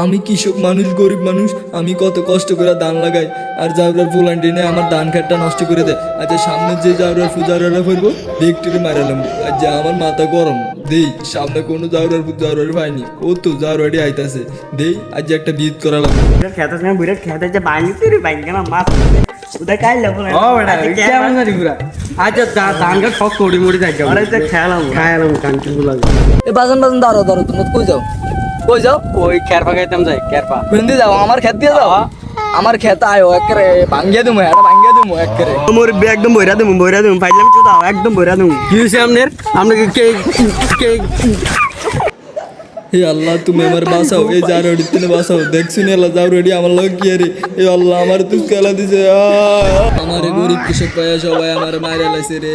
আমি কৃষক মানুষ, গরিব মানুষ, আমি কত কষ্ট করে ধান লাগাই, আর জাউরার ফুলান টেনে আমার ধান খেতটা নষ্ট করে দেয়। আচ্ছা সামনে যে জাউরার ফেলবো দেখটিরে মারালাম। আচ্ছা আমার মাথা গরম, দেই সামনে কোনো জাউরার পাইনি, ও তো জাউরাটি আইতাছে, দেই আজ একটা বিদ করালাম। খেতে বুড়ে খেতে যে বাইনি তুই বাইন কেন মাছ উদয় কাই লাগলো ও বেটা কেমন জানি পুরা আচ্ছা ধান গাছ সব কোড়ি মুড়ি থাকে আরে যে খেলাম কান্তি গুলা এ বাজান দাঁড়াও তোমরা কই যাও, কই যাও? ওই খেরপা খাইতাম যাই খেরপা কোন দিয়ে যাও? আমার খেত দিয়ে যাও? আমার খেত আয়ো একরে ভাঙ্গিয়ে দেবো, এটা ভাঙ্গিয়ে দেবো একরে। মোর একদম বইরা দেবো পাইলাম তো দাও একদম বইরা দেবো কি হয়েছে আপনার আপনাকে কে কে হে আল্লাহ তুমি আমার বাঁচাও, এই জাউরাটি তুমি বাঁচাও, দেখছি না আল্লাহ জাউরাটি আমার লোক কি রে, এ আল্লাহ আমার তুই খেলা দিছে, আমার গরিব কৃষক পায়া সবাই আমার মাইরা লাইছে রে।